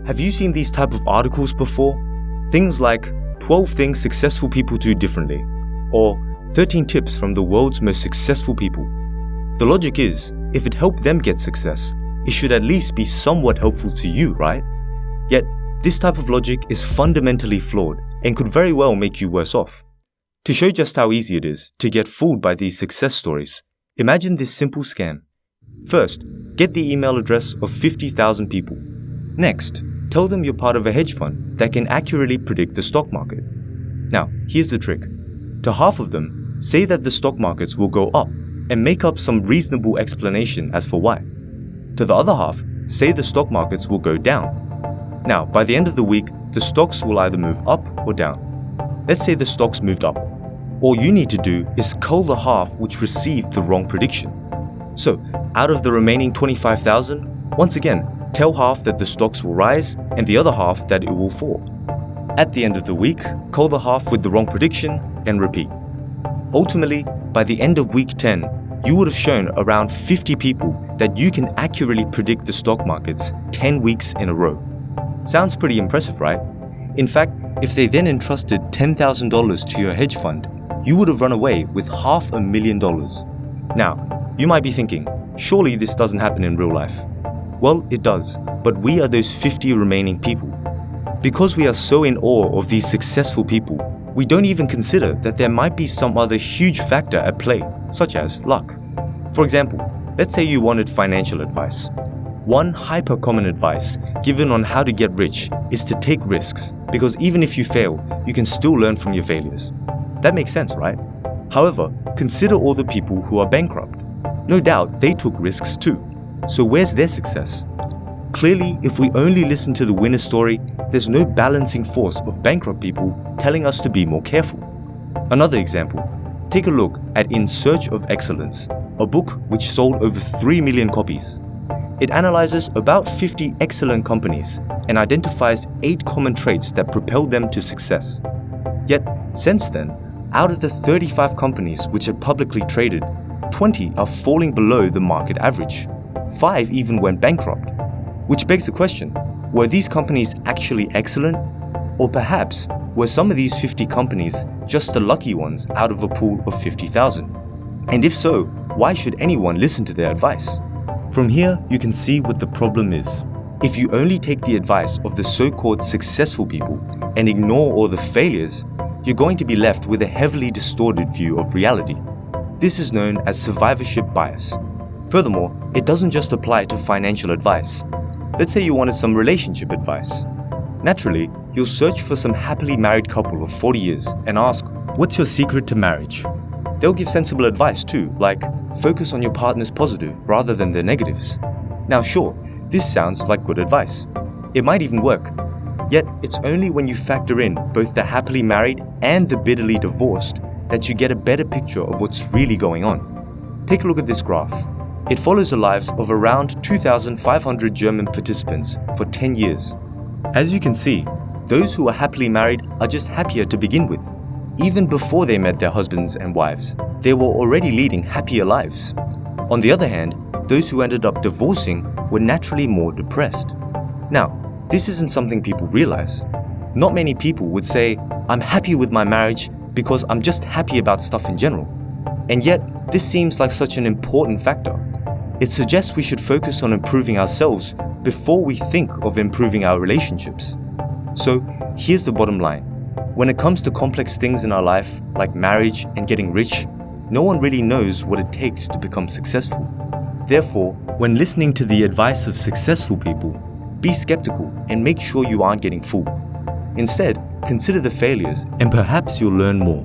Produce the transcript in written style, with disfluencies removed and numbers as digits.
Have you seen these type of articles before? Things like 12 things successful people do differently, or 13 tips from the world's most successful people. The logic is, if it helped them get success, it should at least be somewhat helpful to you, right? Yet, this type of logic is fundamentally flawed and could very well make you worse off. To show just how easy it is to get fooled by these success stories, imagine this simple scam. First, get the email address of 50,000 people. Next, tell them you're part of a hedge fund that can accurately predict the stock market. Now, here's the trick. To half of them, say that the stock markets will go up and make up some reasonable explanation as for why. To the other half, say the stock markets will go down. Now, by the end of the week, the stocks will either move up or down. Let's say the stocks moved up. All you need to do is cull the half which received the wrong prediction. So, out of the remaining 25,000, once again, tell half that the stocks will rise and the other half that it will fall. At the end of the week, cull the half with the wrong prediction and repeat. Ultimately, by the end of week 10, you would have shown around 50 people that you can accurately predict the stock markets 10 weeks in a row. Sounds pretty impressive, right? In fact, if they then entrusted $10,000 to your hedge fund, you would have run away with $500,000. Now, you might be thinking, surely this doesn't happen in real life. Well, it does, but we are those 50 remaining people. Because we are so in awe of these successful people, we don't even consider that there might be some other huge factor at play, such as luck. For example, let's say you wanted financial advice. One hyper-common advice given on how to get rich is to take risks, because even if you fail, you can still learn from your failures. That makes sense, right? However, consider all the people who are bankrupt. No doubt they took risks too. So where's their success? Clearly, if we only listen to the winner story, there's no balancing force of bankrupt people telling us to be more careful. Another example, take a look at In Search of Excellence, a book which sold over 3 million copies. It analyzes about 50 excellent companies and identifies 8 common traits that propelled them to success. Yet, since then, out of the 35 companies which are publicly traded, 20 are falling below the market average. 5 even went bankrupt. Which begs the question, were these companies actually excellent? Or perhaps, were some of these 50 companies just the lucky ones out of a pool of 50,000? And if so, why should anyone listen to their advice? From here, you can see what the problem is. If you only take the advice of the so-called successful people and ignore all the failures, you're going to be left with a heavily distorted view of reality. This is known as survivorship bias. Furthermore, it doesn't just apply to financial advice. Let's say you wanted some relationship advice. Naturally, you'll search for some happily married couple of 40 years and ask, what's your secret to marriage? They'll give sensible advice too, like focus on your partner's positive rather than their negatives. Now sure, this sounds like good advice. It might even work. Yet, it's only when you factor in both the happily married and the bitterly divorced that you get a better picture of what's really going on. Take a look at this graph. It follows the lives of around 2,500 German participants for 10 years. As you can see, those who are happily married are just happier to begin with. Even before they met their husbands and wives, they were already leading happier lives. On the other hand, those who ended up divorcing were naturally more depressed. Now, this isn't something people realize. Not many people would say, I'm happy with my marriage because I'm just happy about stuff in general. And yet, this seems like such an important factor. It suggests we should focus on improving ourselves before we think of improving our relationships. So, here's the bottom line. When it comes to complex things in our life, like marriage and getting rich, no one really knows what it takes to become successful. Therefore, when listening to the advice of successful people, be skeptical and make sure you aren't getting fooled. Instead, consider the failures and perhaps you'll learn more.